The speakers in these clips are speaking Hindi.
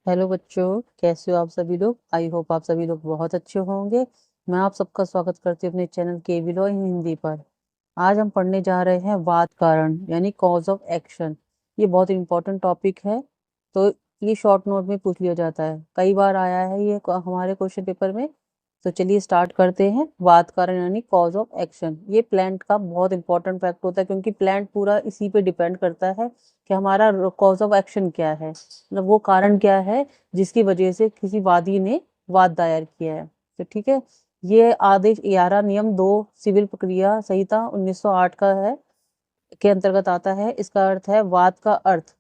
हेलो बच्चों, कैसे हो आप सभी लोग। आई होप आप सभी लोग बहुत अच्छे होंगे। मैं आप सबका स्वागत करती हूँ अपने channel KV law in Hindi पर। आज हम पढ़ने जा रहे हैं वाद कारण यानी कॉज ऑफ एक्शन। ये बहुत इंपॉर्टेंट टॉपिक है, तो ये शॉर्ट नोट में पूछ लिया जाता है, कई बार आया है ये हमारे क्वेश्चन पेपर में। तो चलिए स्टार्ट करते हैं। वाद कारण यानी कॉज ऑफ एक्शन, ये प्लांट का बहुत इंपॉर्टेंट फैक्ट होता है, क्योंकि प्लांट पूरा इसी पे डिपेंड करता है कि हमारा कॉज ऑफ एक्शन क्या है, मतलब वो कारण क्या है जिसकी वजह से किसी वादी ने वाद दायर किया है। तो ठीक है, ये आदेश 11 नियम 2 सिविल प्रक्रिया संहिता 1908 का है, के अंतर्गत आता है। इसका अर्थ है वाद का अर्थ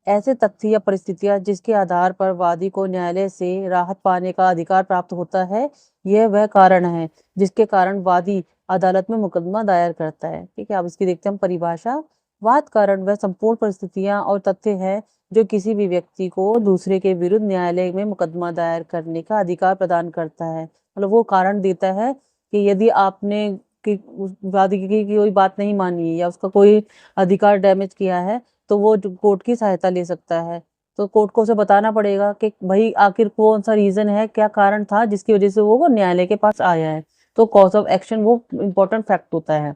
ऐसे तथ्य या परिस्थितियां जिसके आधार पर वादी को न्यायालय से राहत पाने का अधिकार प्राप्त होता है। यह वह कारण है जिसके कारण वादी अदालत में मुकदमा दायर करता है। ठीक है, अब इसकी देखते हैं हम परिभाषा। वाद कारण वह संपूर्ण परिस्थितियां और तथ्य है जो किसी भी व्यक्ति को दूसरे के विरुद्ध न्यायालय में मुकदमा दायर करने का अधिकार प्रदान करता है। मतलब वो कारण देता है कि यदि आपने उस वादी की कोई बात नहीं मानी है या उसका कोई अधिकार डैमेज किया है, तो वो कोर्ट की सहायता ले सकता है। तो कोर्ट को उसे बताना पड़ेगा कि भाई आखिर कौन सा रीजन है, क्या कारण था जिसकी वजह से वो न्यायालय के पास आया है। तो कॉज ऑफ एक्शन वो इम्पोर्टेंट फैक्ट होता है।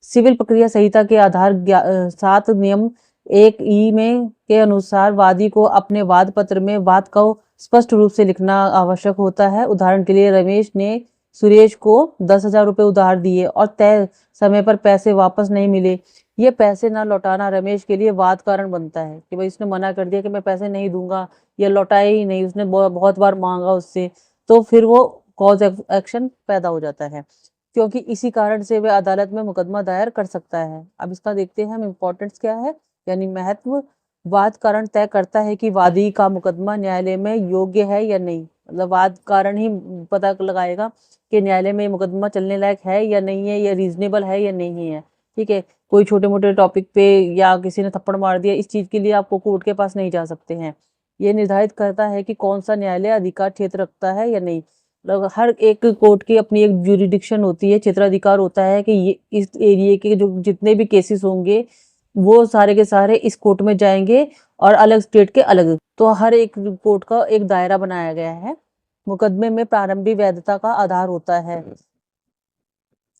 सिविल प्रक्रिया संहिता के आधार 7 नियम 1 ई में के अनुसार वादी को अपने वाद पत्र में वाद को स्पष्ट रूप से लिखना आवश्यक होता है। उदाहरण के लिए रमेश ने सुरेश को 10,000 रुपये उधार दिए और तय समय पर पैसे वापस नहीं मिले। ये पैसे ना लौटाना रमेश के लिए वाद कारण बनता है कि भाई उसने मना कर दिया कि मैं पैसे नहीं दूंगा, या लौटाए ही नहीं, उसने बहुत बार मांगा उससे। तो फिर वो कॉज एक्शन पैदा हो जाता है, क्योंकि इसी कारण से वह अदालत में मुकदमा दायर कर सकता है। अब इसका देखते हैं हम इम्पोर्टेंस क्या है, यानी महत्व। वाद कारण तय करता है कि वादी का मुकदमा न्यायालय में योग्य है या नहीं। मतलब वाद कारण ही पता लगाएगा कि न्यायालय में मुकदमा चलने लायक है या नहीं है, या रीजनेबल है या नहीं है। ठीक है, कोई छोटे मोटे टॉपिक पे या किसी ने थप्पड़ मार दिया, इस चीज के लिए आपको कोर्ट के पास नहीं जा सकते हैं। ये निर्धारित करता है कि कौन सा न्यायालय अधिकार क्षेत्र रखता है या नहीं। मतलब हर एक कोर्ट की अपनी एक ज्यूरिडिक्शन होती है, क्षेत्राधिकार होता है कि ये इस एरिया के जो जितने भी केसेस होंगे वो सारे के सारे इस कोर्ट में जाएंगे, और अलग स्टेट के अलग। तो हर एक कोर्ट का एक दायरा बनाया गया है। मुकदमे में प्रारंभिक वैधता का आधार होता है।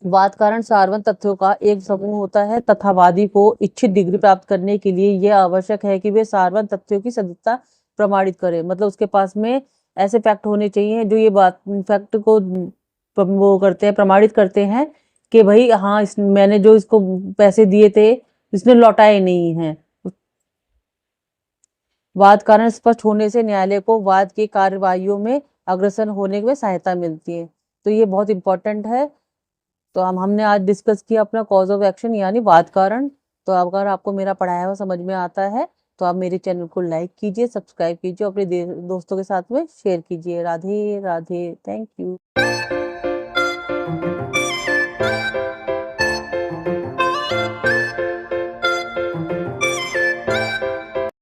वाद कारण सार्वजनिक तथ्यों का एक समूह होता है तथा वादी को इच्छित डिग्री प्राप्त करने के लिए यह आवश्यक है कि वे सार्वजनिक तथ्यों की सत्यता प्रमाणित करे। मतलब उसके पास में ऐसे फैक्ट होने चाहिए जो ये बात फैक्ट को वो करते हैं, प्रमाणित करते हैं कि भाई हाँ मैंने जो इसको पैसे दिए थे इसने लौटाए नहीं है। वाद कारण स्पष्ट होने से न्यायालय को वाद की कार्यवाहियों में अग्रसर होने में सहायता मिलती है। तो ये बहुत इंपॉर्टेंट है। तो हमने आज डिस्कस किया अपना कॉज ऑफ एक्शन यानी वाद कारण। तो अगर आपको मेरा पढ़ाया हुआ समझ में आता है तो आप मेरे चैनल को लाइक कीजिए, सब्सक्राइब कीजिए, अपने दोस्तों के साथ में शेयर कीजिए। Radhe Radhe, thank you.